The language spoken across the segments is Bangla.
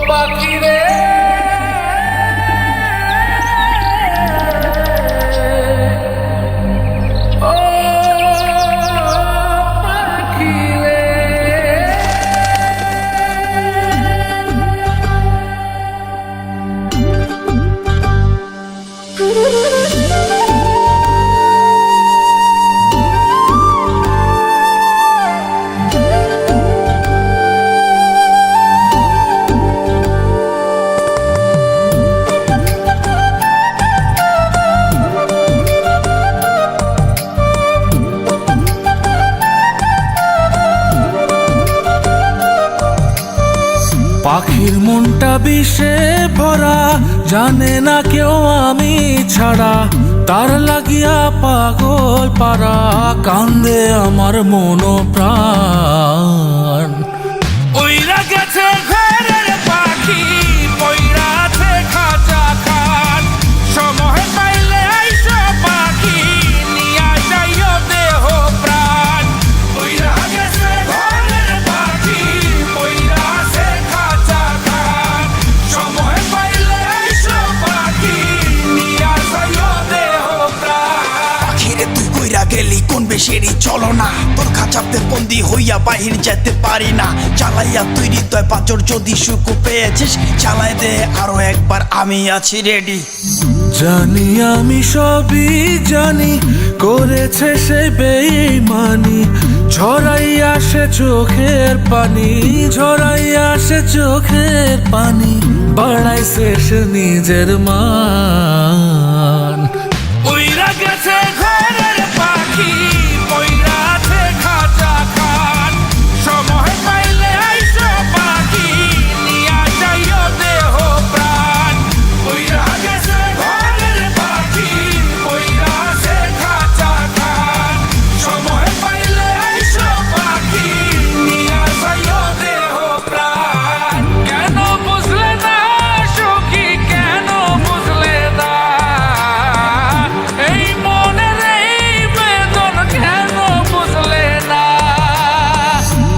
পাখি রে ও পাখি রে পাখির মনটা বিষে ভরা, জানে না কেউ আমি ছাড়া, তার লাগিয়া পাগল পারা, কান্দে আমার মন প্রাণ। ওইরা গেছে ঘরের পাখি, পইরা আছে খাঁচা খান, সময় পাইলে আইসো পাখি, নিয়া যাইও দেহ প্রাণ। ওইরা গেছে ঘরের পাখি, পইরা আছে খাঁচা খান, সময় পাইলে আইসো পাখি, নিয়া যাইও দেহ প্রাণ। পাখিরে তুই কইরা গেলি কোন বেশেরই চলো না, তোর খাঁচাতে বন্দি হইয়া বাহির যেতে পারি না। চালাইয়া তুই হৃদয় পাঁচর, যদি সুখ পেয়েছিস চালাই দে আরো একবার, আমি আছি রেডি। জানি আমি সবই জানি, করেছে সে বেঈমানি, ঝরাইয়া সে চোখের পানি, ঝরাইয়া সে চোখের পানি, বাড়াইছে সে নিজের মান। উইরা গেছে ঘরের পাখি, পইরা আছে খাঁচা খান, সময় পাইলে আইসো পাখি, নিয়া যাইও দেহ প্রাণ। উইরা গেছে ঘরের পাখি, পইরা আছে খাঁচা খান, সময় পাইলে আইসো পাখি, নিয়া যাইও দেহ প্রাণ। কেন বুঝলে না সখী, কেন বুঝলে না এই মনের এই বেদন, কেন বুঝলে না?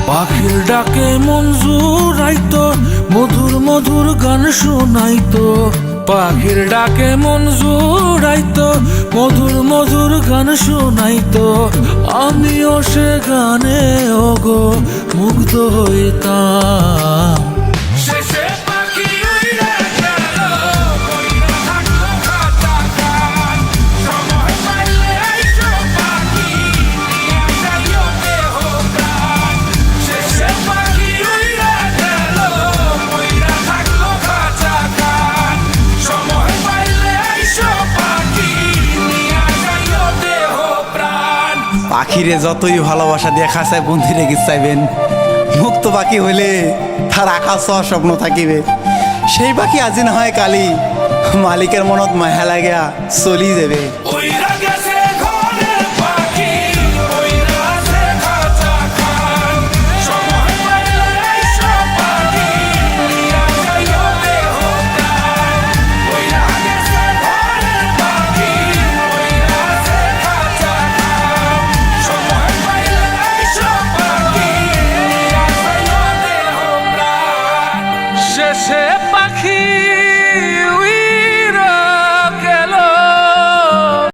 পাখির ডাকে মন জুড়াইতো, মধুর মধুর গান শোনাইতো, পাখির ডাকে মন জুড়াইতো, মধুর মধুর গান শোনাইতো, আমিও সে গানে ওগো মুগ্ধ হইতাম। শেষে পাখি উইরা গেল, কইরা থাকলো খাঁচা খান, সময় পাইলে আইসো পাখি, নিয়া যাইও দেহ প্রাণ। শেষে পাখি উইরা গেল, কইরা থাকলো খাঁচা খান, সময় পাইলে আইসো পাখি, নিয়া যাইও দেহ প্রাণ। পাখিরে যতই ভালোবাসা দিয়ে খাঁচায় বন্দি রেখে চাইবেন, মুক্ত পাখি হইলে তার আকাশ হওয়ার স্বপ্ন থাকিবে। সেই পাখি আজি না হয় কালি, মালিকের মনত মায়া লাগিয়া চলি যাবে। ওই